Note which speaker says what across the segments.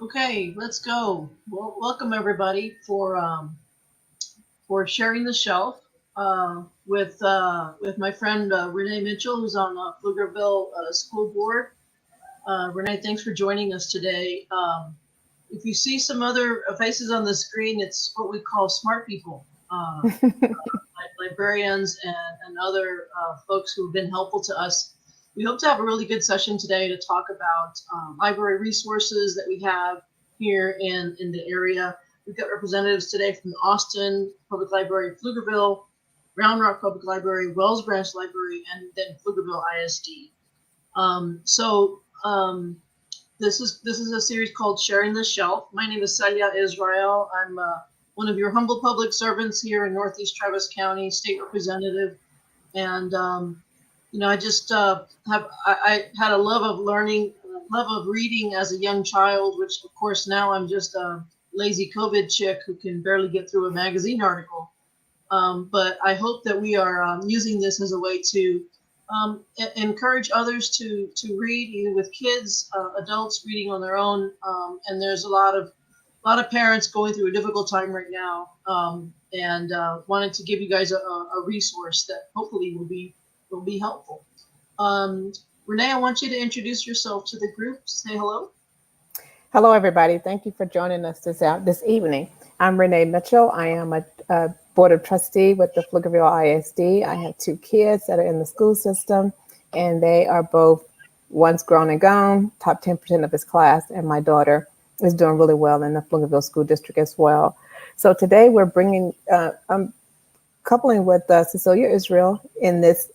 Speaker 1: Okay, let's go. Well, welcome everybody for sharing the shelf with my friend Renae Mitchell, who's on the Pflugerville School Board. Renae, thanks for joining us today. If you see some other faces on the screen, it's what we call smart people, librarians and other folks who've been helpful to us. We hope to have a really good session today to talk about library resources that we have here in the area. We've got representatives today from the Austin Public Library, Pflugerville, Round Rock Public Library, Wells Branch Library, and then Pflugerville ISD. This is a series called Sharing the Shelf. My name is Celia Israel. I'm one of your humble public servants here in Northeast Travis County, state representative, and I just I had a love of learning, love of reading as a young child, which of course now I'm just a lazy COVID chick who can barely get through a magazine article. But I hope that we are using this as a way to encourage others to read, either with kids, adults reading on their own, and there's a lot of parents going through a difficult time right now, and wanted to give you guys a resource that hopefully will be helpful. Renae, I want you to introduce yourself to the group. Say hello.
Speaker 2: Hello, everybody. Thank you for joining us this evening. I'm Renae Mitchell. I am a Board of Trustee with the Pflugerville ISD. I have two kids that are in the school system, and they are both, one's grown and gone, top 10% of his class, and my daughter is doing really well in the Pflugerville School District as well. So today we're bringing, I'm coupling with Celia Israel in this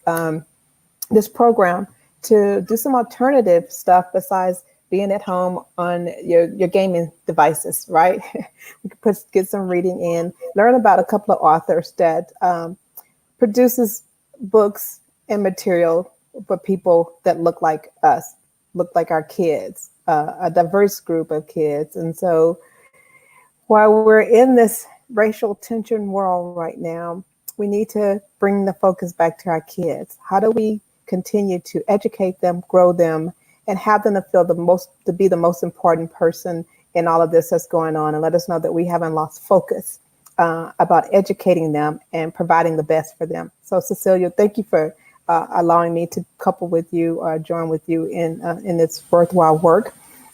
Speaker 2: this program to do some alternative stuff besides being at home on your gaming devices, right? We could get some reading in, learn about a couple of authors that produces books and material for people that look like us, look like our kids, a diverse group of kids. And so while we're in this racial tension world right now, we need to bring the focus back to our kids. How do we continue to educate them, grow them, and have them to feel to be the most important person in all of this that's going on, and let us know that we haven't lost focus about educating them and providing the best for them. So Cecilia, thank you for allowing me to couple with you or join with you in this worthwhile work.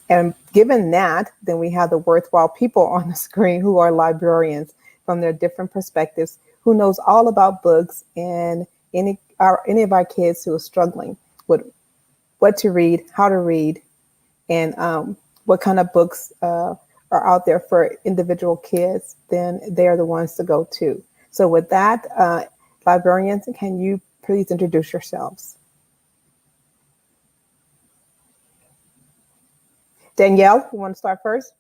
Speaker 2: And given that, then we have the worthwhile people on the screen who are librarians from their different perspectives, who knows all about books and any of our kids who are struggling with what to read, how to read, and what kind of books are out there for individual kids, then they're the ones to go to. So with that, librarians, can you please introduce yourselves? Danielle, you want to start first?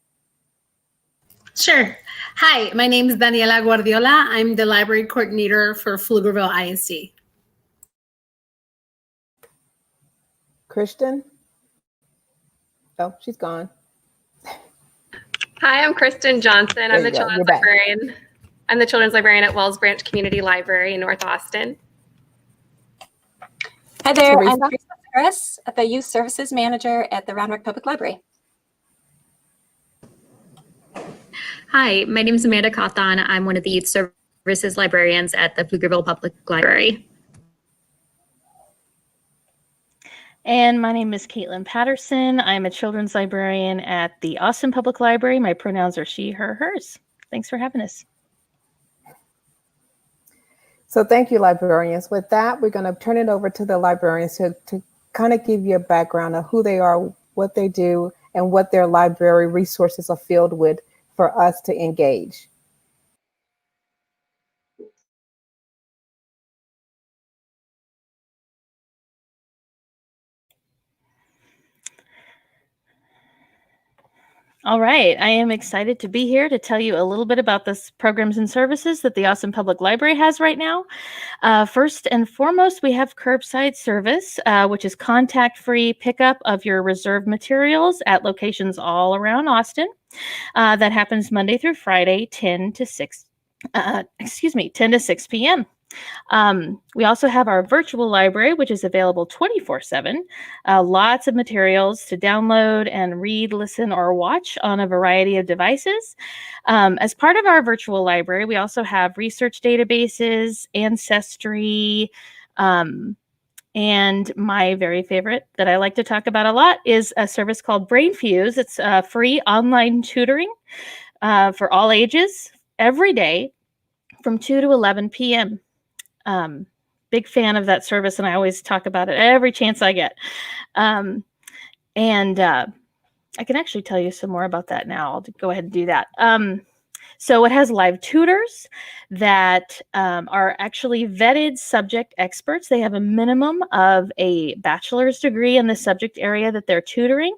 Speaker 3: Sure. Hi, my name is Daniela Guardiola. I'm the library coordinator for Pflugerville ISD.
Speaker 2: Kristin? Oh, she's gone.
Speaker 4: Hi, I'm Kristin Johnson. I'm the children's librarian. I'm the children's librarian at Wells Branch Community Library in North Austin.
Speaker 5: Hi there,
Speaker 2: Theresa?
Speaker 5: I'm Theresa Faris, the Youth Services Manager at the Round Rock Public Library.
Speaker 6: Hi, my name is Amanda Cawthon. I'm one of the Youth Services Librarians at the Pflugerville Public Library.
Speaker 7: And my name is Caitlin Patterson. I'm a children's librarian at the Austin Public Library. My pronouns are she, her, hers. Thanks for having us.
Speaker 2: So thank you, librarians. With that, we're going to turn it over to the librarians to kind of give you a background of who they are, what they do, and what their library resources are filled with for us to engage.
Speaker 7: All right, I am excited to be here to tell you a little bit about the programs and services that the Austin Public Library has right now. First and foremost, we have curbside service, which is contact-free pickup of your reserved materials at locations all around Austin. That happens Monday through Friday, 10 to 6 p.m. We also have our virtual library, which is available 24/7. Lots of materials to download and read, listen, or watch on a variety of devices. As part of our virtual library, we also have research databases, ancestry, and my very favorite that I like to talk about a lot is a service called BrainFuse. It's free online tutoring for all ages every day from 2 to 11 p.m. Big fan of that service, and I always talk about it every chance I get. And I can actually tell you some more about that now. I'll go ahead and do that. So it has live tutors that are actually vetted subject experts. They have a minimum of a bachelor's degree in the subject area that they're tutoring.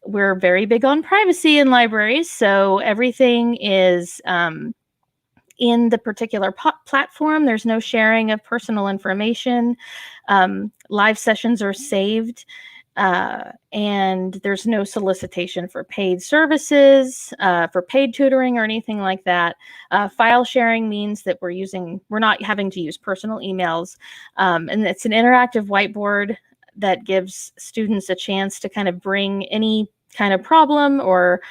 Speaker 7: We're very big on privacy in libraries, so everything is in the particular platform. There's no sharing of personal information. Live sessions are saved. And there's no solicitation for paid services, for paid tutoring or anything like that. File sharing means that we're not having to use personal emails. And it's an interactive whiteboard that gives students a chance to kind of bring any kind of problem or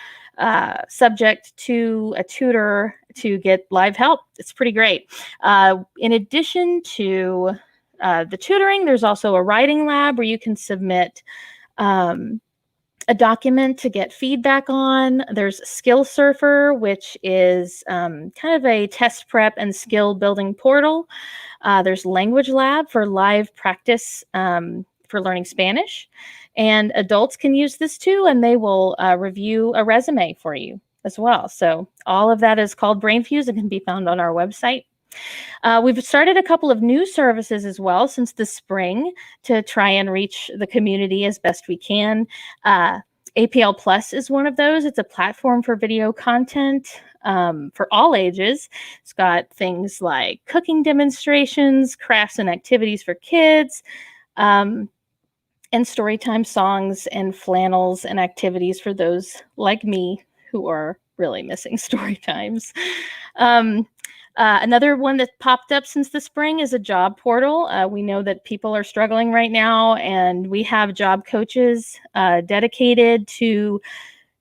Speaker 7: subject to a tutor to get live help. It's pretty great. In addition to the tutoring, there's also a writing lab where you can submit a document to get feedback on. There's Skill Surfer, which is kind of a test prep and skill building portal. There's Language Lab for live practice for learning Spanish. And adults can use this too, and they will review a resume for you as well. So all of that is called BrainFuse and can be found on our website. We've started a couple of new services as well since the spring to try and reach the community as best we can. APL Plus is one of those. It's a platform for video content for all ages. It's got things like cooking demonstrations, crafts and activities for kids, and storytime songs and flannels and activities for those like me who are really missing story times. Another one that popped up since the spring is a job portal. We know that people are struggling right now, and we have job coaches dedicated to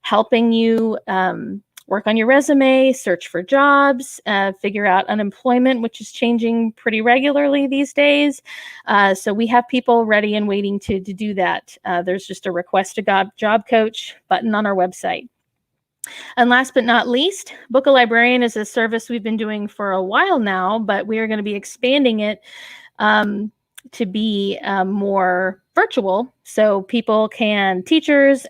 Speaker 7: helping you work on your resume, search for jobs, figure out unemployment, which is changing pretty regularly these days. So we have people ready and waiting to do that. There's just a request a job coach button on our website. And last but not least, Book a Librarian is a service we've been doing for a while now, but we are going to be expanding it to be more virtual. So teachers,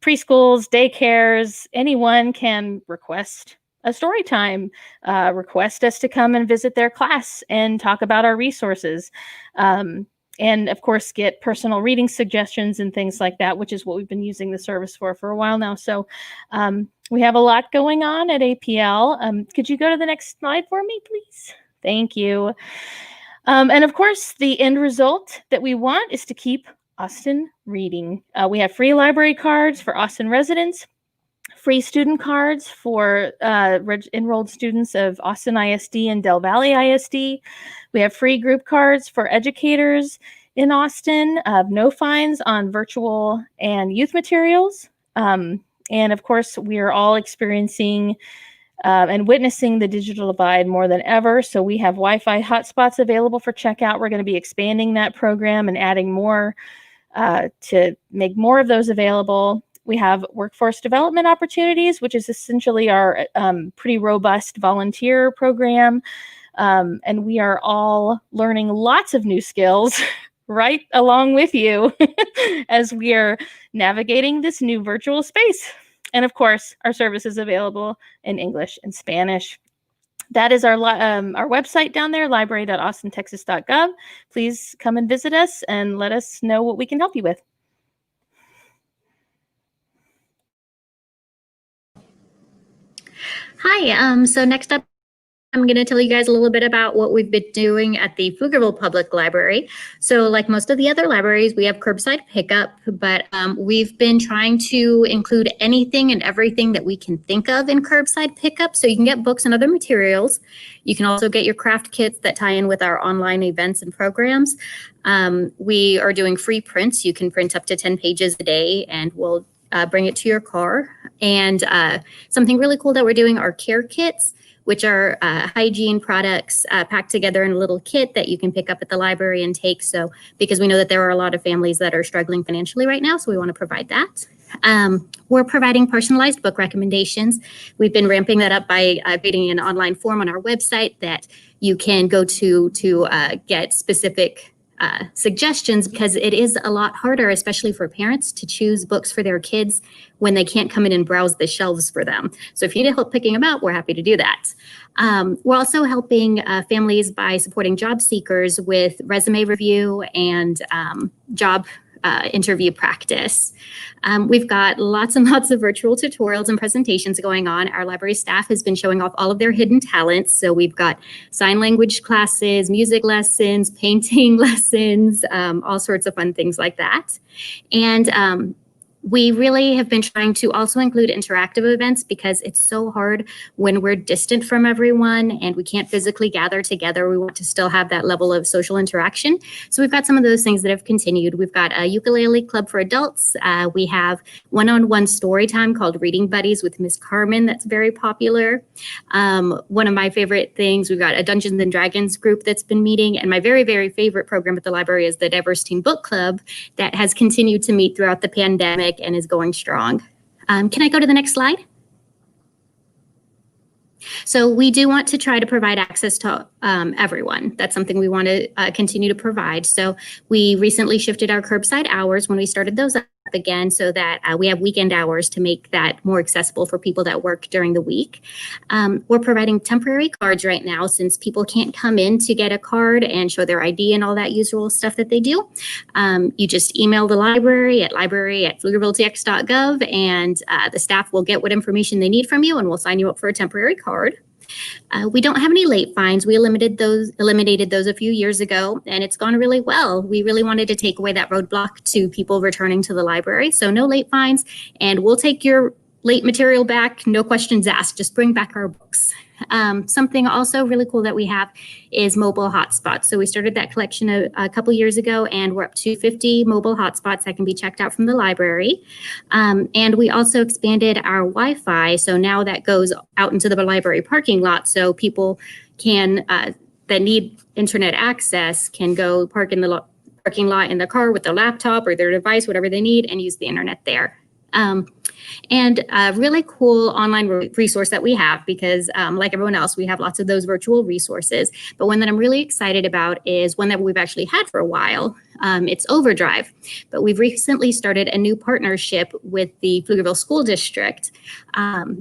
Speaker 7: preschools, daycares, anyone can request a story time, request us to come and visit their class and talk about our resources. And of course, get personal reading suggestions and things like that, which is what we've been using the service for a while now. So we have a lot going on at APL. Could you go to the next slide for me, please? Thank you. And of course, the end result that we want is to keep Austin reading. We have free library cards for Austin residents, free student cards for enrolled students of Austin ISD and Del Valle ISD. We have free group cards for educators in Austin, no fines on virtual and youth materials. And of course, we are all experiencing and witnessing the digital divide more than ever. So we have Wi-Fi hotspots available for checkout. We're going to be expanding that program and adding more to make more of those available. We have workforce development opportunities, which is essentially our pretty robust volunteer program. And we are all learning lots of new skills right along with you as we are navigating this new virtual space. And of course, our service is available in English and Spanish. That is our website down there, library.austintexas.gov. Please come and visit us and let us know what we can help you with.
Speaker 6: Hi, so next up I'm going to tell you guys a little bit about what we've been doing at the Pflugerville Public Library. So like most of the other libraries, we have curbside pickup, but we've been trying to include anything and everything that we can think of in curbside pickup. So you can get books and other materials. You can also get your craft kits that tie in with our online events and programs. We are doing free prints. You can print up to 10 pages a day and we'll bring it to your car. And something really cool that we're doing are care kits, which are hygiene products packed together in a little kit that you can pick up at the library and take. So, because we know that there are a lot of families that are struggling financially right now, so we want to provide that. We're providing personalized book recommendations. We've been ramping that up by creating an online form on our website that you can go to get specific suggestions, because it is a lot harder, especially for parents, to choose books for their kids when they can't come in and browse the shelves for them. So if you need help picking them out, we're happy to do that. We're also helping families by supporting job seekers with resume review and job interview practice. We've got lots and lots of virtual tutorials and presentations going on. Our library staff has been showing off all of their hidden talents. So we've got sign language classes, music lessons, painting lessons, all sorts of fun things like that. And we really have been trying to also include interactive events, because it's so hard when we're distant from everyone and we can't physically gather together. We want to still have that level of social interaction. So we've got some of those things that have continued. We've got a ukulele club for adults. We have one-on-one story time called Reading Buddies with Miss Carmen. That's very popular. One of my favorite things, we've got a Dungeons and Dragons group that's been meeting. And my very, very favorite program at the library is the Diverse Teen Book Club that has continued to meet throughout the pandemic and is going strong. Can I go to the next slide? So we do want to try to provide access to everyone. That's something we want to continue to provide. So we recently shifted our curbside hours when we started those up again, so that we have weekend hours to make that more accessible for people that work during the week. We're providing temporary cards right now, since people can't come in to get a card and show their ID and all that usual stuff that they do. You just email the library at library@pflugervilletx.gov, and the staff will get what information they need from you, and we'll sign you up for a temporary card. We don't have any late fines. We eliminated those a few years ago, and it's gone really well. We really wanted to take away that roadblock to people returning to the library. So no late fines, and we'll take your late material back, no questions asked. Just bring back our books. Something also really cool that we have is mobile hotspots. So we started that collection a couple years ago, and we're up to 50 mobile hotspots that can be checked out from the library. And we also expanded our Wi-Fi. So now that goes out into the library parking lot. So people can that need internet access can go park in the parking lot in their car with their laptop or their device, whatever they need, and use the internet there. And a really cool online resource that we have, because like everyone else, we have lots of those virtual resources. But one that I'm really excited about is one that we've actually had for a while. It's Overdrive. But we've recently started a new partnership with the Pflugerville School District.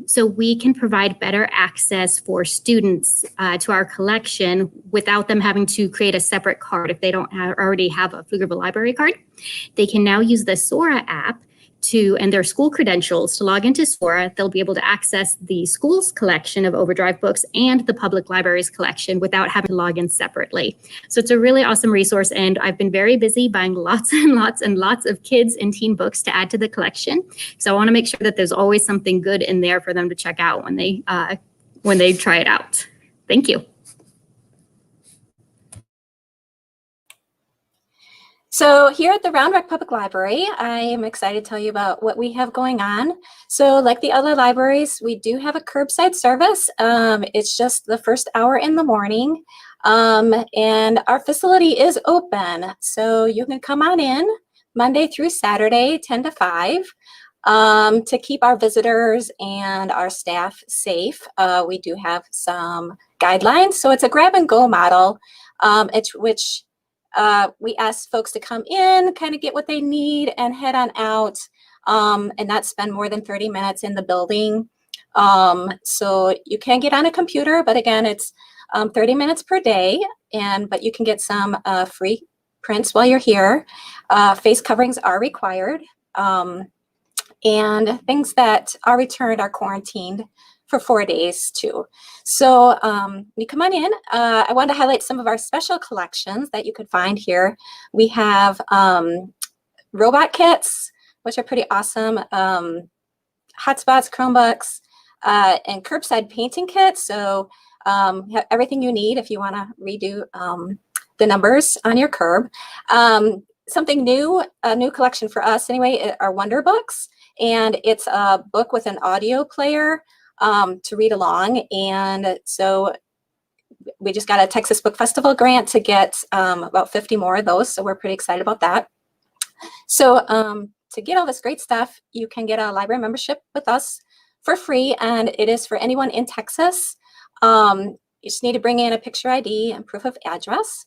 Speaker 6: So we can provide better access for students to our collection without them having to create a separate card if they don't already have a Pflugerville library card. They can now use the Sora app and their school credentials to log into Sora. They'll be able to access the school's collection of Overdrive books and the public library's collection without having to log in separately. So it's a really awesome resource, and I've been very busy buying lots and lots and lots of kids and teen books to add to the collection. So I want to make sure that there's always something good in there for them to check out when they try it out. Thank you.
Speaker 5: So here at the Round Rock Public Library, I am excited to tell you about what we have going on. So like the other libraries, we do have a curbside service. It's just the first hour in the morning, and our facility is open. So you can come on in Monday through Saturday, 10 to 5, to keep our visitors and our staff safe. We do have some guidelines. So it's a grab and go model, we ask folks to come in, kind of get what they need, and head on out, and not spend more than 30 minutes in the building. So you can get on a computer, but again, it's 30 minutes per day, but you can get some free prints while you're here. Face coverings are required, and things that are returned are quarantined for 4 days too. So you come on in. I wanted to highlight some of our special collections that you could find here. We have robot kits, which are pretty awesome, hotspots, Chromebooks, and curbside painting kits. So you have everything you need if you want to redo the numbers on your curb. Something new, a new collection for us anyway, are Wonder Books. And it's a book with an audio player to read along. And so we just got a Texas Book Festival grant to get about 50 more of those. So we're pretty excited about that. So to get all this great stuff, you can get a library membership with us for free. And it is for anyone in Texas. You just need to bring in a picture ID and proof of address.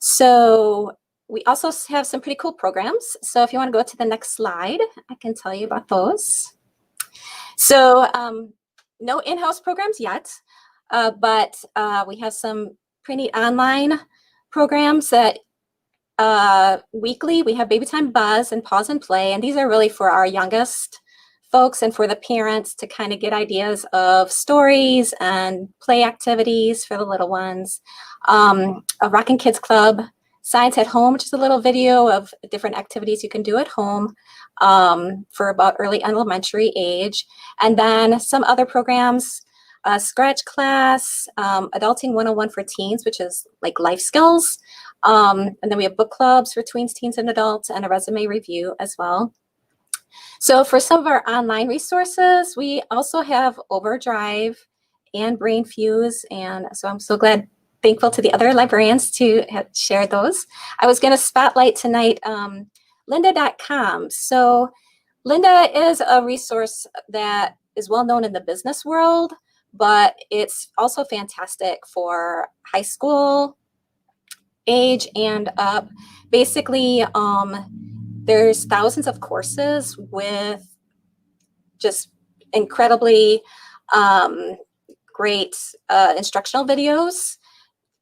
Speaker 5: So we also have some pretty cool programs. So if you want to go to the next slide, I can tell you about those. So no in-house programs yet, but we have some pretty neat online programs that weekly. We have Baby Time Buzz and Pause and Play, and these are really for our youngest folks and for the parents to kind of get ideas of stories and play activities for the little ones. A Rockin' Kids Club, Science at Home, which is a little video of different activities you can do at home for about early elementary age. And then some other programs, Scratch Class, Adulting 101 for Teens, which is like life skills. And then we have book clubs for tweens, teens, and adults, and a resume review as well. So for some of our online resources, we also have Overdrive and Brain Fuse. And so I'm so thankful to the other librarians to have shared those. I was going to spotlight tonight lynda.com. So Lynda is a resource that is well known in the business world, but it's also fantastic for high school age and up. Basically, there's thousands of courses with just incredibly great instructional videos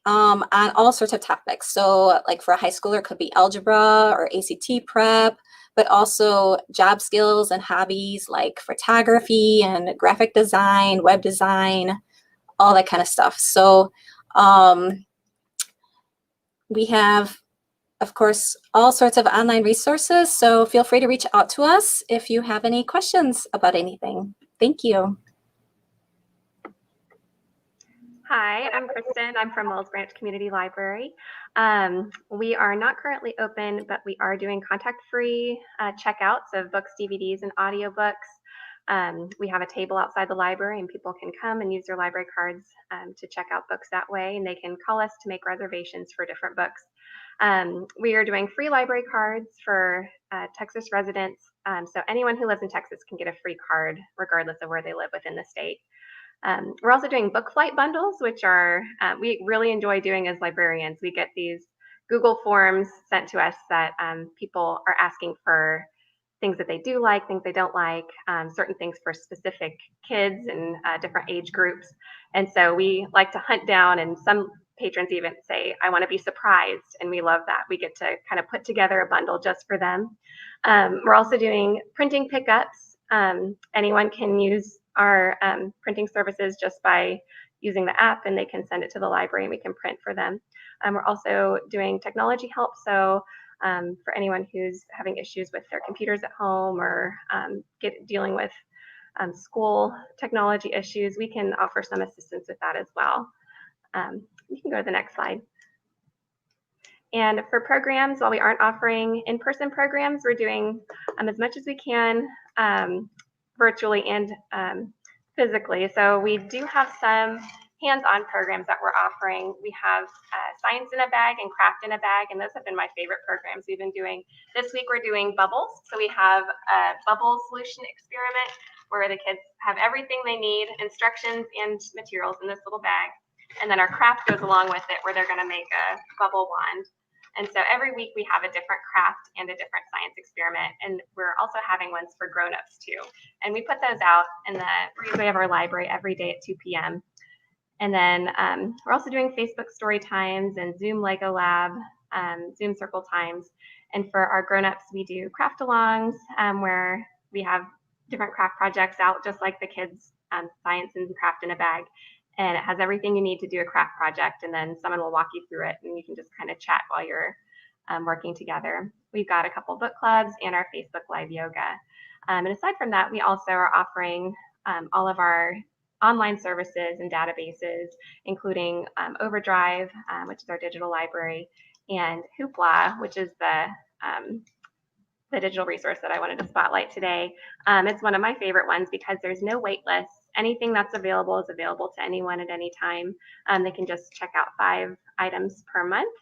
Speaker 5: on all sorts of topics. So like for a high schooler, it could be algebra or ACT prep, but also job skills and hobbies like photography and graphic design, web design, all that kind of stuff. So we have, of course, all sorts of online resources. So feel free to reach out to us if you have any questions about anything. Thank you.
Speaker 4: Hi, I'm Kristin. I'm from Wells Branch Community Library. We are not currently open, but we are doing contact-free checkouts of books, DVDs, and audiobooks. We have a table outside the library, and people can come and use their library cards to check out books that way, and they can call us to make reservations for different books. We are doing free library cards for Texas residents, so anyone who lives in Texas can get a free card regardless of where they live within the state. We're also doing book flight bundles, which are we really enjoy doing as librarians. We get these Google forms sent to us that people are asking for things that they do like, things they don't like, certain things for specific kids and different age groups. And so we like to hunt down, and some patrons even say, I want to be surprised. And we love that. We get to kind of put together a bundle just for them. We're also doing printing pickups. Anyone can use our printing services just by using the app, and they can send it to the library and we can print for them. We're also doing technology help. So for anyone who's having issues with their computers at home or dealing with school technology issues, we can offer some assistance with that as well. You can go to the next slide. And for programs, while we aren't offering in-person programs, we're doing as much as we can virtually and physically. So we do have some hands-on programs that we're offering. We have Science in a Bag and Craft in a Bag, and those have been my favorite programs we've been doing. This week we're doing bubbles. So we have a bubble solution experiment where the kids have everything they need, instructions and materials in this little bag. And then our craft goes along with it, where they're going to make a bubble wand. And so every week we have a different craft and a different science experiment. And we're also having ones for grown-ups too. And we put those out in the breezeway of our library every day at 2 p.m. And then we're also doing Facebook story times and Zoom Lego Lab, Zoom circle times. And for our grown-ups, we do craft alongs where we have different craft projects out, just like the kids Science and Craft in a Bag. And it has everything you need to do a craft project. And then someone will walk you through it and you can just kind of chat while you're working together. We've got a couple book clubs and our Facebook Live yoga. And aside from that, we also are offering all of our online services and databases, including Overdrive, which is our digital library, and Hoopla, which is the digital resource that I wanted to spotlight today. It's one of my favorite ones because there's no wait list. Anything that's available is available to anyone at any time. They can just check out 5 items per month.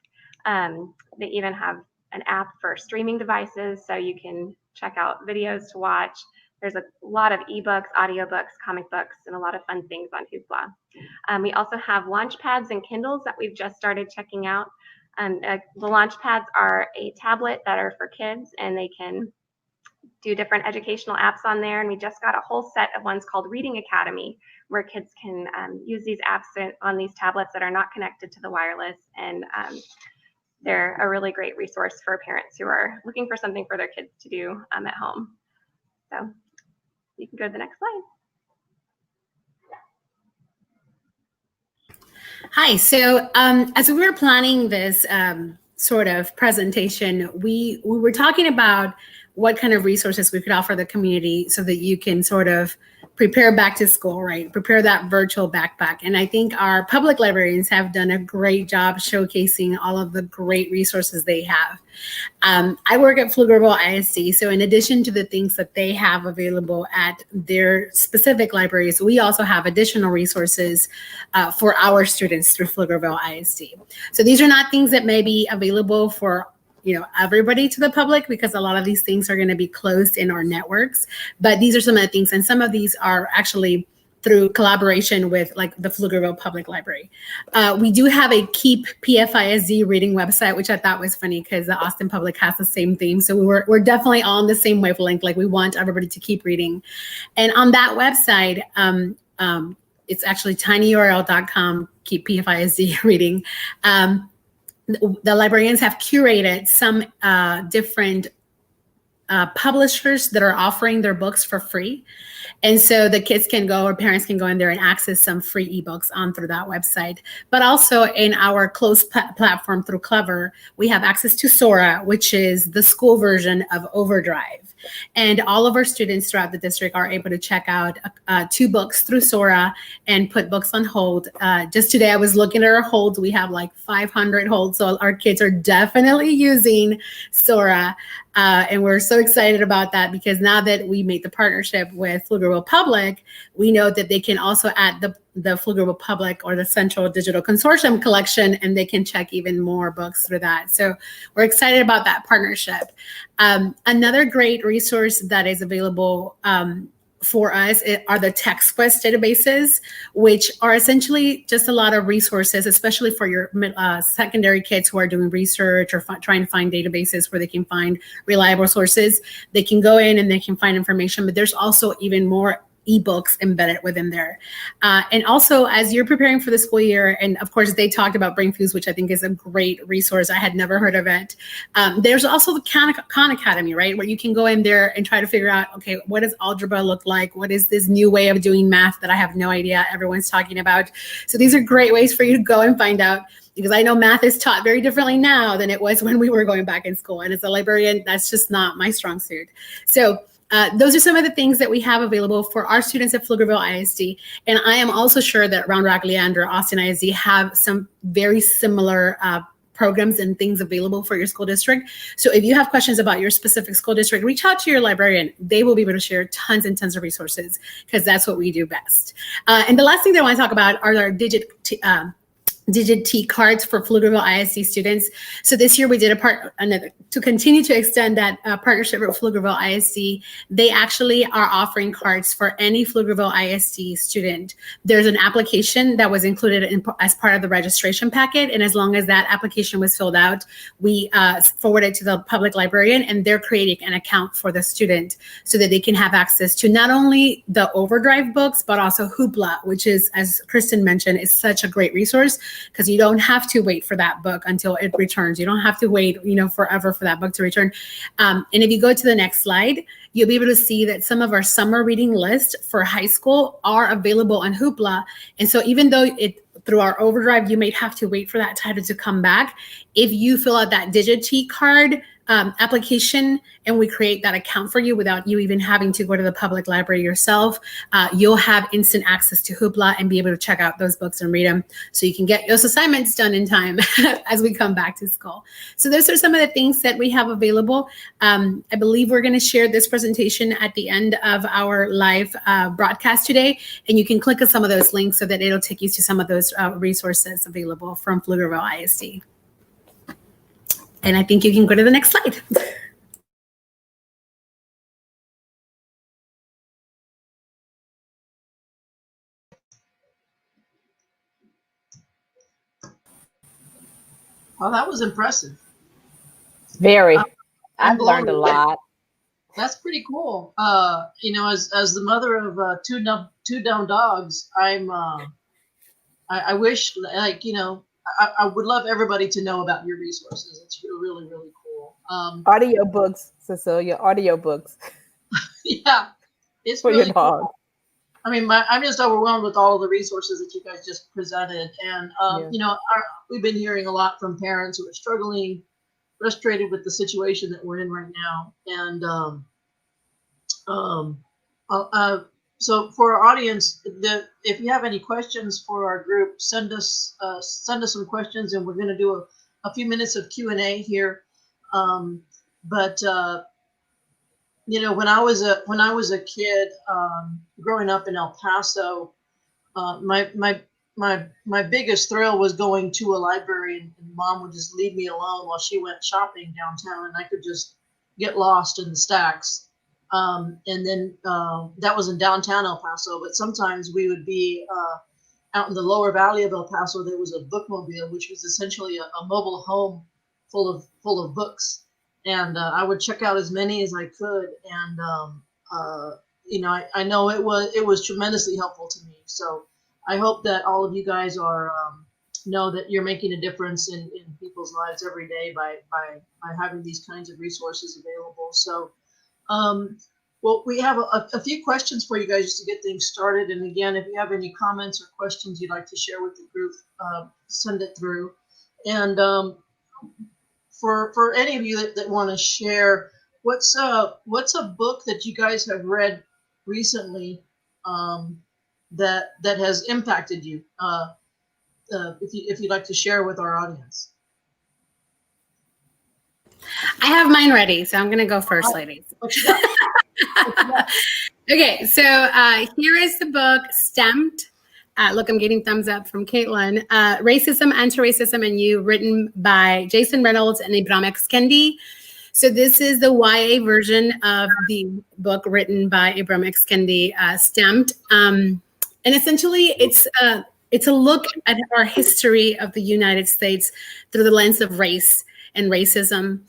Speaker 4: They even have an app for streaming devices, so you can check out videos to watch. There's a lot of ebooks, audiobooks, comic books, and a lot of fun things on Hoopla. We also have launch pads and Kindles that we've just started checking out. The launch pads are a tablet that are for kids, and they can do different educational apps on there. And we just got a whole set of ones called Reading Academy, where kids can use these apps on these tablets that are not connected to the wireless. And they're a really great resource for parents who are looking for something for their kids to do at home. So you can go to the next slide.
Speaker 3: Hi. So as we were planning this sort of presentation, we were talking about what kind of resources we could offer the community so that you can sort of prepare back to school, right? Prepare that virtual backpack. And I think our public librarians have done a great job showcasing all of the great resources they have. I work at Pflugerville ISD, so in addition to the things that they have available at their specific libraries, we also have additional resources for our students through Pflugerville ISD. So these are not things that may be available for everybody to the public, because a lot of these things are going to be closed in our networks. But these are some of the things, and some of these are actually through collaboration with like the Pflugerville Public Library. We do have a Keep PFISD reading website, which I thought was funny because the Austin Public has the same theme. So we're definitely on the same wavelength. Like, we want everybody to keep reading. And on that website, it's actually tinyurl.com, Keep PFISD reading. The librarians have curated some different publishers that are offering their books for free. And so the kids can go, or parents can go in there and access some free ebooks through that website. But also in our closed platform through Clever, we have access to Sora, which is the school version of Overdrive. And all of our students throughout the district are able to check out 2 books through Sora and put books on hold. Just today, I was looking at our holds. We have like 500 holds. So our kids are definitely using Sora. And we're so excited about that, because now that we made the partnership with Pflugerville Public, we know that they can also add the Pflugerville Public or the Central Digital Consortium collection, and they can check even more books through that. So we're excited about that partnership. Another great resource that is available for us are the TextQuest databases, which are essentially just a lot of resources, especially for your secondary kids who are doing research or trying to find databases where they can find reliable sources. They can go in and they can find information, but there's also even more ebooks embedded within there. And also, as you're preparing for the school year, and of course they talked about BrainFuse, which I think is a great resource. I had never heard of it. There's also the Khan Academy, right? Where you can go in there and try to figure out, okay, what does algebra look like? What is this new way of doing math that I have no idea everyone's talking about? So these are great ways for you to go and find out, because I know math is taught very differently now than it was when we were going back in school. And as a librarian, that's just not my strong suit. So those are some of the things that we have available for our students at Pflugerville ISD. And I am also sure that Round Rock, Leander, Austin ISD have some very similar programs and things available for your school district. So if you have questions about your specific school district, reach out to your librarian. They will be able to share tons and tons of resources, because that's what we do best. And the last thing that I want to talk about are our Digit T cards for Pflugerville ISD students. So this year we did to continue to extend that partnership with Pflugerville ISD. They actually are offering cards for any Pflugerville ISD student. There's an application that was included as part of the registration packet. And as long as that application was filled out, we forward it to the public librarian, and they're creating an account for the student so that they can have access to not only the Overdrive books, but also Hoopla, which is, as Kristin mentioned, is such a great resource because you don't have to wait for that book until it returns. You don't have to wait, forever for that book to return. And if you go to the next slide, you'll be able to see that some of our summer reading lists for high school are available on Hoopla. And so even though through our overdrive, you may have to wait for that title to come back, if you fill out that Digit card application and we create that account for you without you even having to go to the public library yourself, you'll have instant access to Hoopla and be able to check out those books and read them so you can get those assignments done in time as we come back to school. So those are some of the things that we have available. I believe we're going to share this presentation at the end of our live broadcast today, and you can click on some of those links so that it'll take you to some of those resources available from Pflugerville ISD. And I think you can go to the next slide.
Speaker 1: Oh, that was impressive.
Speaker 2: Very.
Speaker 1: I'm
Speaker 2: I've learned a
Speaker 1: blown away.
Speaker 2: lot.
Speaker 1: That's pretty cool. As the mother of two dumb dogs, I wish, I would love everybody to know about your resources. It's really, really cool.
Speaker 2: Audiobooks, Cecilia, audiobooks
Speaker 1: Yeah, it's
Speaker 2: for
Speaker 1: really
Speaker 2: your
Speaker 1: cool.
Speaker 2: dog.
Speaker 1: I mean, I'm just overwhelmed with all of the resources that you guys just presented. And, we've been hearing a lot from parents who are struggling, frustrated with the situation that we're in right now. And so for our audience, if you have any questions for our group, send us some questions, and we're going to do a few minutes of Q&A here. When I was a kid, growing up in El Paso, my biggest thrill was going to a library, and Mom would just leave me alone while she went shopping downtown, and I could just get lost in the stacks. And then that was in downtown El Paso, but sometimes we would be out in the lower valley of El Paso. There was a bookmobile, which was essentially a mobile home full of books. And I would check out as many as I could, and I know it was tremendously helpful to me. So I hope that all of you guys know that you're making a difference in people's lives every day by having these kinds of resources available. So, well, we have a few questions for you guys just to get things started. And again, if you have any comments or questions you'd like to share with the group, send it through. And for any of you that want to share, what's a book that you guys have read recently that has impacted you? If you'd like to share with our audience.
Speaker 3: I have mine ready, so I'm going to go first, ladies. Okay, so here is the book, Stamped. Look, I'm getting thumbs up from Caitlin. Racism, Anti-Racism, and You, written by Jason Reynolds and Ibram X. Kendi. So this is the YA version of the book written by Ibram X. Kendi, Stamped. And essentially, it's a look at our history of the United States through the lens of race and racism,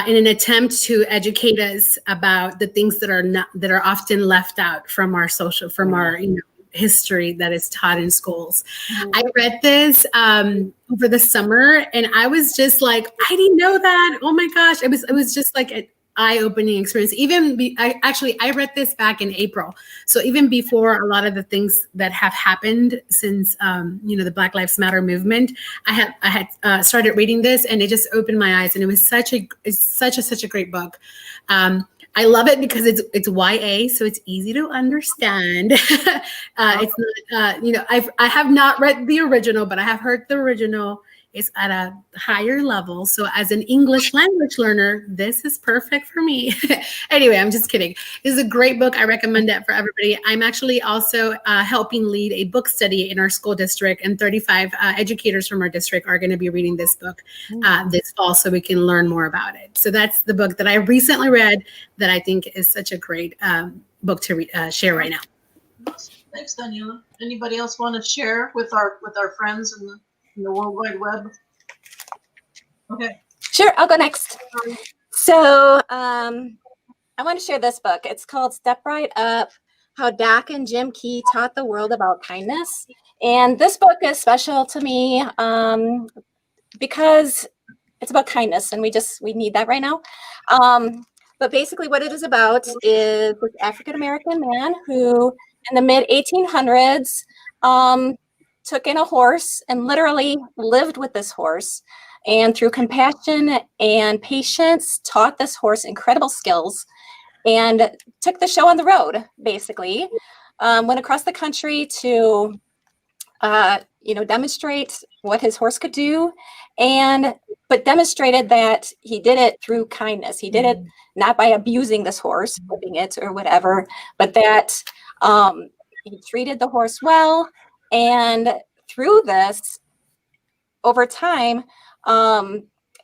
Speaker 3: in an attempt to educate us about the things that are often left out from our our history that is taught in schools. I read this over the summer, and I was just like, I didn't know that. Oh my gosh, it was just like an eye-opening experience. I read this back in April, so even before a lot of the things that have happened since the Black Lives Matter movement, I had started reading this, and it just opened my eyes, and it was such a great book. I love it because it's YA, so it's easy to understand. It's not, I have not read the original, but I have heard the original is at a higher level. So as an English language learner, this is perfect for me. Anyway, I'm just kidding. This is a great book. I recommend it for everybody. I'm actually also helping lead a book study in our school district, and 35 educators from our district are going to be reading this book this fall, so we can learn more about it. So that's the book that I recently read that I think is such a great book to share right now.
Speaker 1: Thanks, Daniela. Anybody else want to share with our friends in the World Wide Web? Okay.
Speaker 5: Sure, I'll go next. So I want to share this book. It's called Step Right Up, How Doc and Jim Key Taught the World About Kindness. And this book is special to me because it's about kindness, and we need that right now. But basically what it is about is this African-American man who in the mid 1800s took in a horse and literally lived with this horse, and through compassion and patience taught this horse incredible skills and took the show on the road, basically. Went across the country to demonstrate what his horse could do, but demonstrated that he did it through kindness. He did it not by abusing this horse, whipping it or whatever, but that he treated the horse well. And through this, over time,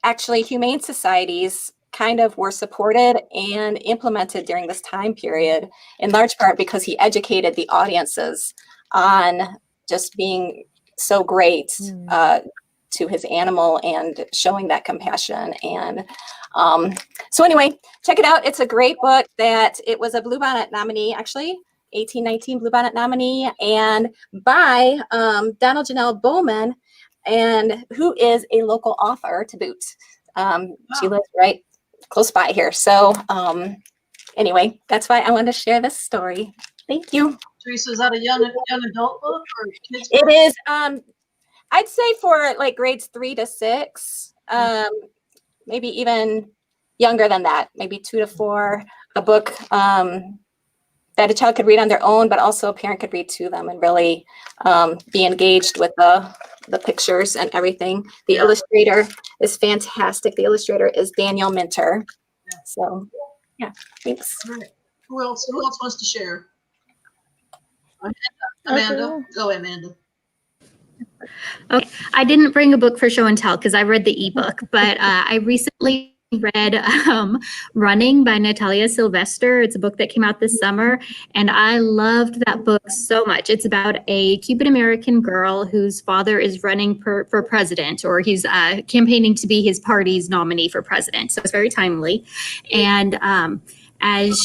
Speaker 5: actually humane societies kind of were supported and implemented during this time period, in large part because he educated the audiences on just being so great to his animal and showing that compassion. And so anyway, check it out. It's a great book. That it was a Bluebonnet nominee, actually, 1819 Bluebonnet nominee, and by Donald Janelle Bowman, and who is a local author to boot. She lives right close by here. So anyway, that's why I wanted to share this story. Thank you.
Speaker 1: Theresa, is that a young adult book or kids book?
Speaker 5: It is, I'd say for like grades 3 to 6, maybe even younger than that, maybe 2 to 4, a book that a child could read on their own, but also a parent could read to them and really be engaged with the pictures and everything. The illustrator is fantastic. The illustrator is Daniel Minter. So yeah, thanks.
Speaker 1: All right. Who else wants to share? Amanda. Go, Amanda.
Speaker 6: Okay, I didn't bring a book for show and tell because I read the ebook, but I recently read Running by Natalia Sylvester. It's a book that came out this summer, and I loved that book so much. It's about a Cuban American girl whose father is running for president, or he's campaigning to be his party's nominee for president. So it's very timely. And as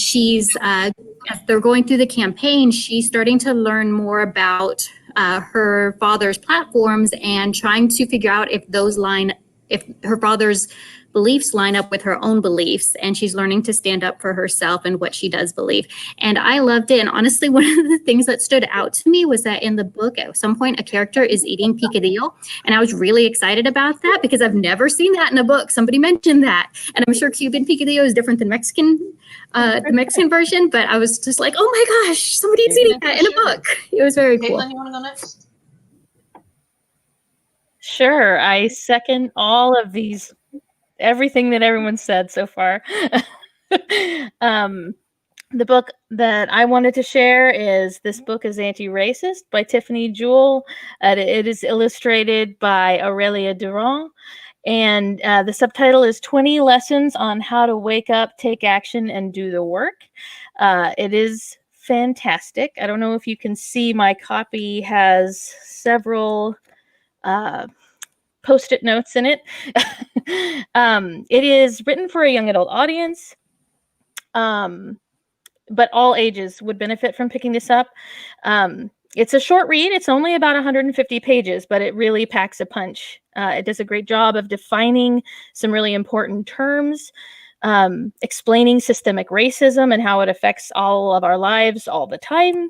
Speaker 6: they're going through the campaign, she's starting to learn more about her father's platforms and trying to figure out if her father's beliefs line up with her own beliefs, and she's learning to stand up for herself and what she does believe. And I loved it. And honestly, one of the things that stood out to me was that in the book, at some point, a character is eating picadillo. And I was really excited about that because I've never seen that in a book. Somebody mentioned that. And I'm sure Cuban picadillo is different than Mexican, the Mexican version, but I was just like, oh my gosh, somebody's eating that in a book. It was very cool.
Speaker 1: Caitlin, you want to go next?
Speaker 7: Sure, I second all of these, everything that everyone said so far. The book that I wanted to share is This Book is Anti-Racist by Tiffany Jewell. It is illustrated by Aurelia Durand. And the subtitle is 20 Lessons on How to Wake Up, Take Action, and Do the Work. It is fantastic. I don't know if you can see, my copy has several Post-it notes in it. It is written for a young adult audience, but all ages would benefit from picking this up. It's a short read. It's only about 150 pages, but it really packs a punch. It does a great job of defining some really important terms, explaining systemic racism and how it affects all of our lives all the time.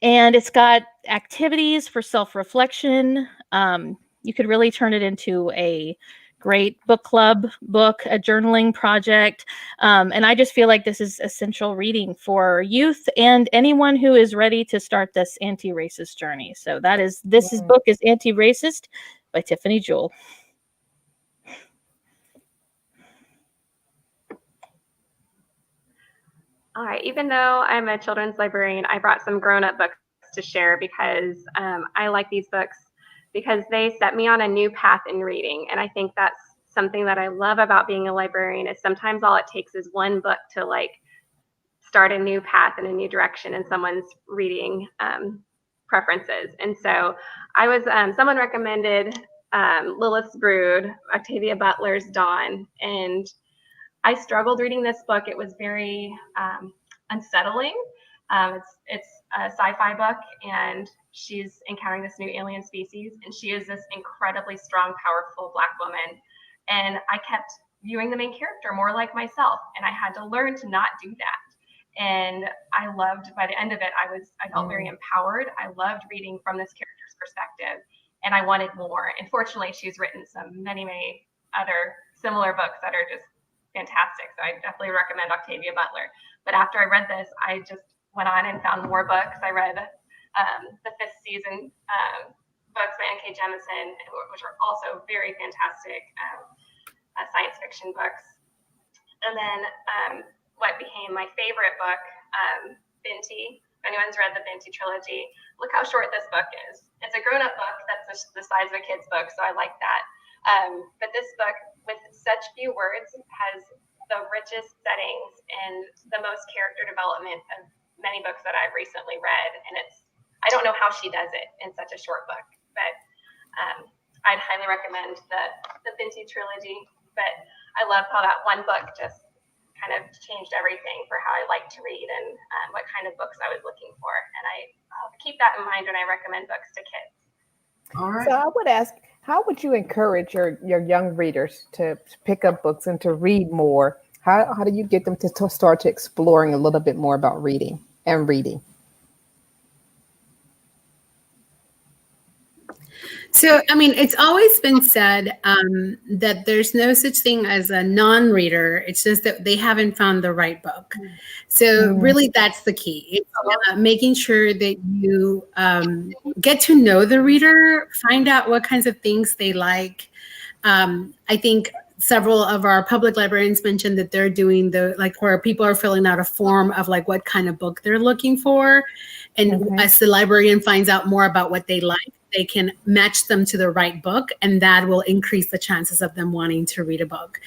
Speaker 7: And it's got activities for self-reflection. You could really turn it into a great book club book, a journaling project. And I just feel like this is essential reading for youth and anyone who is ready to start this anti-racist journey. So this book is Anti-Racist by Tiffany Jewell.
Speaker 4: All right, even though I'm a children's librarian, I brought some grown-up books to share because I like these books because they set me on a new path in reading. And I think that's something that I love about being a librarian, is sometimes all it takes is one book to like start a new path in a new direction in someone's reading preferences. And so I was, someone recommended Lilith's Brood, Octavia Butler's Dawn, and I struggled reading this book. It was very unsettling. It's a sci-fi book, and she's encountering this new alien species, and she is this incredibly strong, powerful Black woman. And I kept viewing the main character more like myself, and I had to learn to not do that. And I loved, by the end of it, I felt very empowered. I loved reading from this character's perspective, and I wanted more. And fortunately, she's written many other similar books that are just fantastic. So I definitely recommend Octavia Butler. But after I read this, I just went on and found more books. I read the 5th season books by N.K. Jemisin, which are also very fantastic science fiction books. And then what became my favorite book, Binti. If anyone's read the Binti trilogy, look how short this book is. It's a grown-up book that's the size of a kid's book, so I like that. But this book, with such few words, has the richest settings and the most character development of many books that I've recently read. And I don't know how she does it in such a short book, but I'd highly recommend the Binti trilogy. But I love how that one book just kind of changed everything for how I like to read and what kind of books I was looking for. And I'll keep that in mind when I recommend books to kids.
Speaker 1: All right.
Speaker 2: So I would ask, how would you encourage your young readers to pick up books and to read more? How do you get them to start to exploring a little bit more about reading and reading?
Speaker 3: So, I mean, it's always been said that there's no such thing as a non-reader. It's just that they haven't found the right book. So really, that's the key. It's making sure that you get to know the reader, find out what kinds of things they like. I think several of our public librarians mentioned that they're doing where people are filling out a form of what kind of book they're looking for. And as the librarian finds out more about what they like, they can match them to the right book, and that will increase the chances of them wanting to read a book.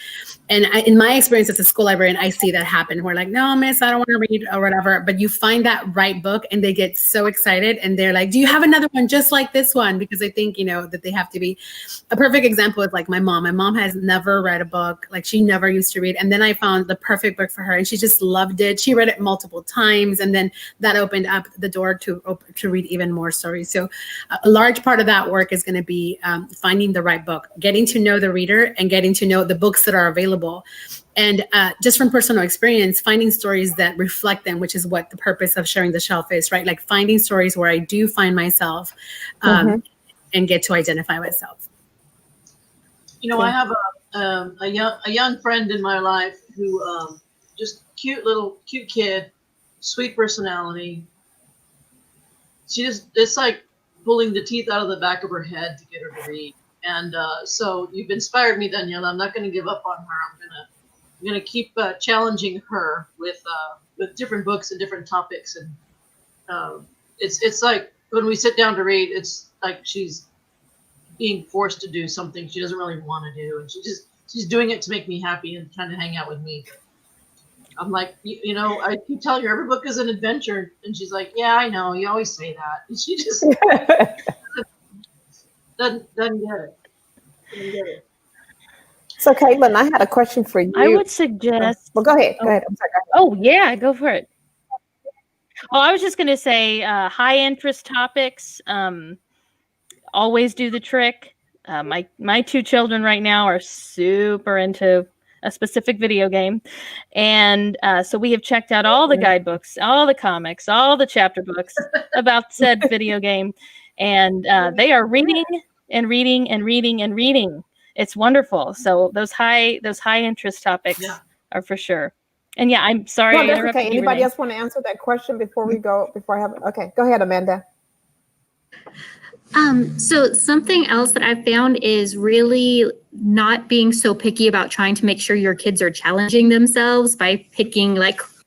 Speaker 3: And in my experience as a school librarian, I see that happen. We're like, no, miss, I don't want to read or whatever. But you find that right book and they get so excited and they're like, do you have another one just like this one? Because I think, that they have to be. A perfect example is my mom. My mom has never read a book. She never used to read. And then I found the perfect book for her and she just loved it. She read it multiple times. And then that opened up the door to read even more stories. So a large part of that work is going to be finding the right book, getting to know the reader and getting to know the books that are available. And just from personal experience, finding stories that reflect them, which is what the purpose of Sharing the Shelf is, right? Finding stories where I do find myself and get to identify myself.
Speaker 1: I have a young friend in my life who just cute kid, sweet personality. It's like pulling the teeth out of the back of her head to get her to read. And so you've inspired me, Daniela. I'm not going to give up on her. I'm going to keep challenging her with different books and different topics. And it's like when we sit down to read, it's like she's being forced to do something she doesn't really want to do, and she's doing it to make me happy and trying to hang out with me. I'm like, I keep telling her every book is an adventure, and she's like, yeah, I know, you always say that. And she just doesn't get it.
Speaker 2: So, Caitlin, I had a question for you.
Speaker 7: I would suggest.
Speaker 2: Well, go ahead. Go ahead. I'm sorry.
Speaker 7: Oh, yeah, go for it. Well, I was just going to say high interest topics always do the trick. My 2 children right now are super into a specific video game. And so we have checked out all the guidebooks, all the comics, all the chapter books about said video game. And they are reading and reading and reading and reading. It's wonderful. So those high interest topics are for sure. And yeah, I'm sorry.
Speaker 2: No, that's okay. Anybody else want to answer that question before we go? Okay, go ahead, Amanda.
Speaker 6: So something else that I've found is really not being so picky about trying to make sure your kids are challenging themselves by picking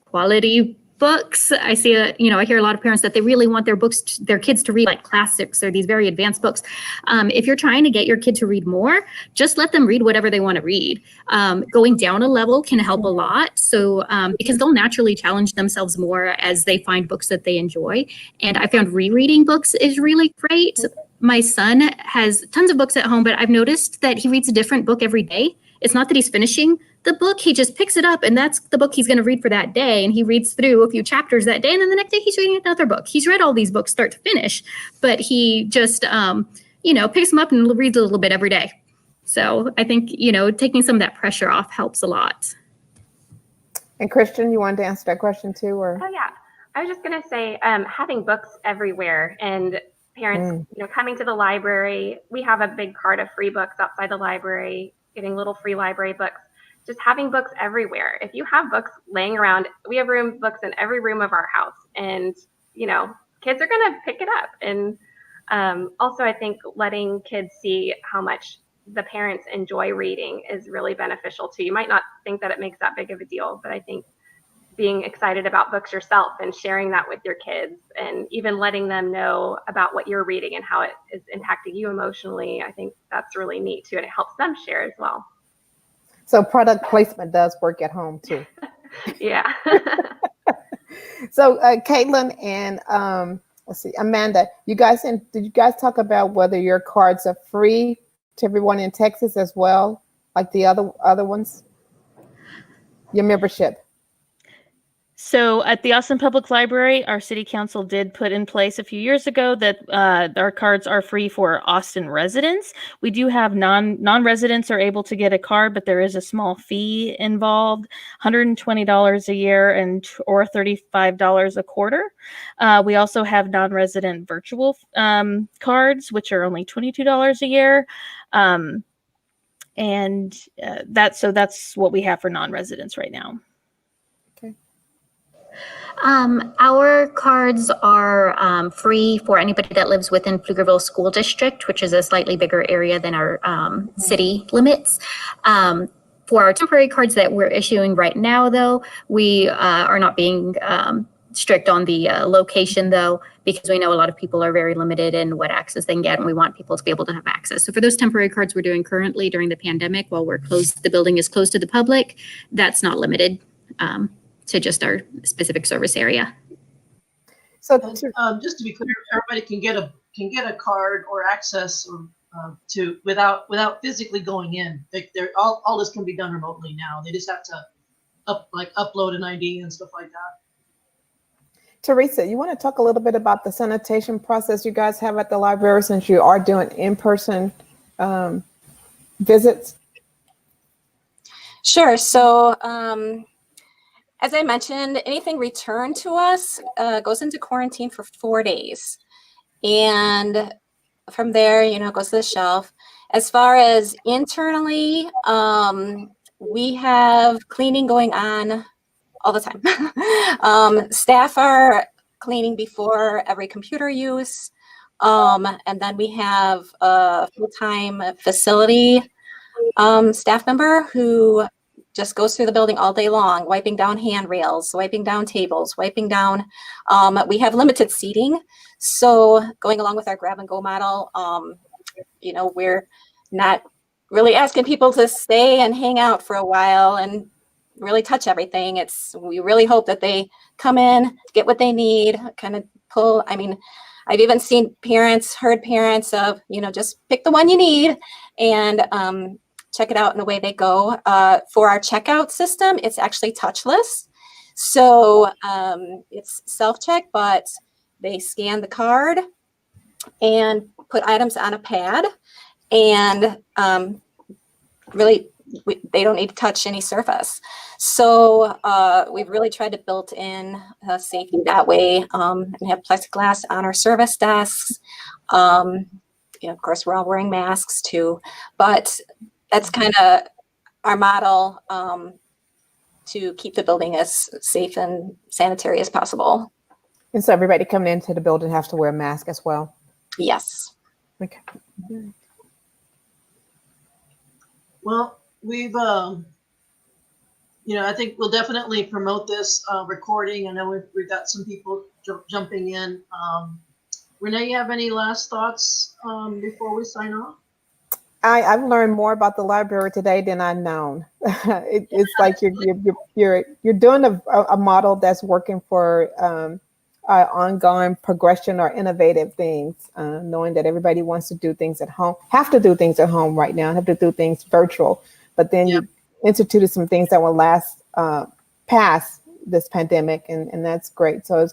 Speaker 6: quality books. I see, I hear a lot of parents that they really want their kids to read classics or these very advanced books. If you're trying to get your kid to read more, just let them read whatever they want to read. Going down a level can help a lot. So because they'll naturally challenge themselves more as they find books that they enjoy. And I found rereading books is really great. My son has tons of books at home, but I've noticed that he reads a different book every day. it's not that he's finishing the book. He just picks it up and that's the book he's going to read for that day. And he reads through a few chapters that day. And then the next day he's reading another book. He's read all these books start to finish, but he just, picks them up and reads a little bit every day. So I think, taking some of that pressure off helps a lot.
Speaker 2: And Kristin, you wanted to answer that question too, or?
Speaker 4: Oh yeah, I was just gonna say, having books everywhere and parents, coming to the library. We have a big cart of free books outside the library, getting little free library books. Just having books everywhere. If you have books laying around, we have books in every room of our house, and kids are gonna pick it up. And also, I think letting kids see how much the parents enjoy reading is really beneficial too. You might not think that it makes that big of a deal, but I think being excited about books yourself and sharing that with your kids and even letting them know about what you're reading and how it is impacting you emotionally, I think that's really neat too, and it helps them share as well.
Speaker 2: So product placement does work at home too.
Speaker 4: Yeah.
Speaker 2: So Caitlin and let's see, Amanda, did you guys talk about whether your cards are free to everyone in Texas as well, like the other ones? Your membership.
Speaker 7: So at the Austin Public Library, our city council did put in place a few years ago that our cards are free for Austin residents. We do have non-residents are able to get a card, but there is a small fee involved, $120 a year or $35 a quarter. We also have non-resident virtual cards, which are only $22 a year. That's what we have for non-residents right now.
Speaker 6: Our cards are free for anybody that lives within Pflugerville School District, which is a slightly bigger area than our city limits. For our temporary cards that we're issuing right now, though, we are not being strict on the location, though, because we know a lot of people are very limited in what access they can get, and we want people to be able to have access. So for those temporary cards we're doing currently during the pandemic, while we're closed, the building is closed to the public, that's not limited to just our specific service area.
Speaker 2: So
Speaker 1: just to be clear, everybody can get a card or access to without physically going in. All this can be done remotely now. They just have to upload an ID and stuff like that.
Speaker 2: Theresa, you want to talk a little bit about the sanitation process you guys have at the library since you are doing in-person visits?
Speaker 5: Sure. So as I mentioned, anything returned to us goes into quarantine for 4 days. And from there, goes to the shelf. As far as internally, we have cleaning going on all the time. Staff are cleaning before every computer use. And then we have a full-time facility staff member who just goes through the building all day long, wiping down handrails, wiping down tables, wiping down. We have limited seating. So going along with our grab and go model, we're not really asking people to stay and hang out for a while and really touch everything. We really hope that they come in, get what they need, kind of pull. I mean, I've even heard parents of, just pick the one you need and check it out, and away they go. For our checkout system, it's actually touchless. So it's self-check, but they scan the card and put items on a pad, and really they don't need to touch any surface. So we've really tried to build in safety that way, and have plexiglass on our service desks. Of course, we're all wearing masks too, but that's kind of our model to keep the building as safe and sanitary as possible.
Speaker 2: And so everybody coming into the building has to wear a mask as well?
Speaker 5: Yes.
Speaker 2: Okay.
Speaker 1: Well, we've, I think we'll definitely promote this recording. I know we've got some people jumping in. Renae, you have any last thoughts before we sign off?
Speaker 2: I've learned more about the library today than I've known. It's like you're doing a model that's working for ongoing progression or innovative things, knowing that everybody wants to do things at home, have to do things at home right now, have to do things virtual. but then
Speaker 1: Yeah.
Speaker 2: you instituted some things that will last past this pandemic, and that's great. So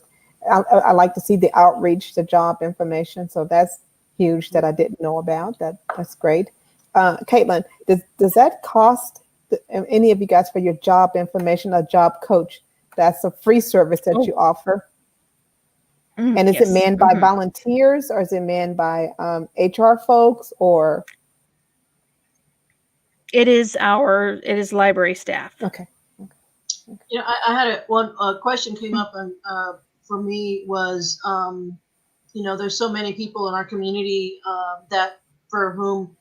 Speaker 2: I like to see the outreach, the job information. So that's huge that I didn't know about. That's great. Caitlin, does that cost any of you guys for your job information, a job coach? That's a free service that you offer. And is it
Speaker 7: Yes.
Speaker 2: manned by volunteers, or is it manned by HR folks, or?
Speaker 7: It is library staff.
Speaker 2: Okay.
Speaker 1: Yeah, I had one question came up, and for me was, there's so many people in our community that for whom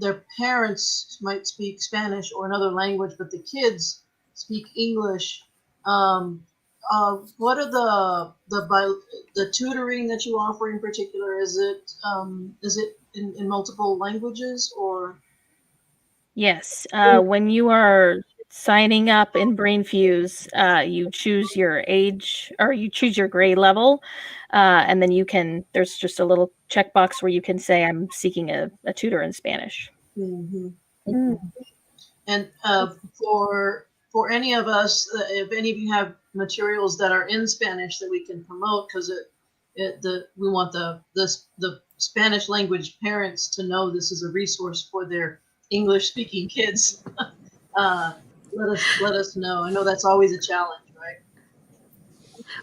Speaker 1: their parents might speak Spanish or another language, but the kids speak English. What are the tutoring that you offer in particular? Is it in multiple languages, or?
Speaker 7: Yes. When you are signing up in BrainFuse, you choose your age, or you choose your grade level, and then there's just a little checkbox where you can say, I'm seeking a tutor in Spanish.
Speaker 1: Mm-hmm.
Speaker 2: Mm.
Speaker 1: And for any of us, if any of you have materials that are in Spanish that we can promote, because we want the Spanish language parents to know this is a resource for their English speaking kids. Let us know. I know that's always a challenge,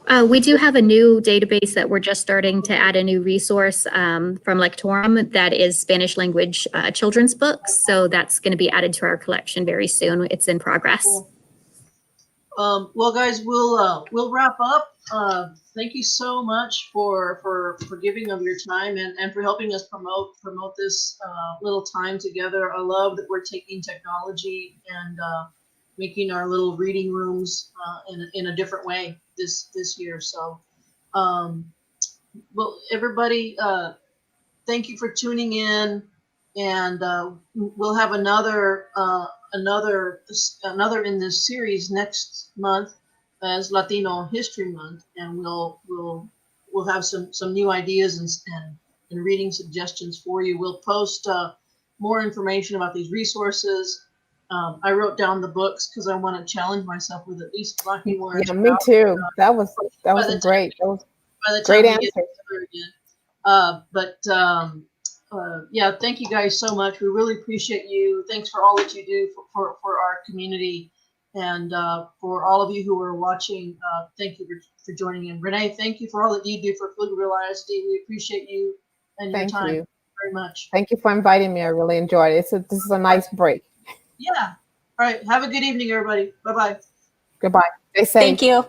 Speaker 1: right?
Speaker 6: We do have a new database that we're just starting to add a new resource from Lectorum that is Spanish language children's books. So that's going to be added to our collection very soon. It's in progress.
Speaker 1: Cool. Well, guys, we'll wrap up. Thank you so much for giving of your time and for helping us promote this little time together. I love that we're taking technology and making our little reading rooms in a different way this year. So, well, everybody, thank you for tuning in, and we'll have another in this series next month as Latino History Month, and we'll have some new ideas and reading suggestions for you. We'll post more information about these resources. I wrote down the books because I want to challenge myself with at least blocking words.
Speaker 2: Yeah, me too. That was great. That was great answer. Yeah, thank you guys so much. We really appreciate you. Thanks for all that you do for our community, and for all of you who are watching. Thank you for joining in. Renae, thank you for all that you do for Pflugerville ISD. We appreciate you and your time very much. Thank you for inviting me. I really enjoyed it. This is a nice break.
Speaker 1: Yeah. All right. Have a good evening, everybody. Bye-bye.
Speaker 2: Goodbye. Stay safe.
Speaker 5: Thank you.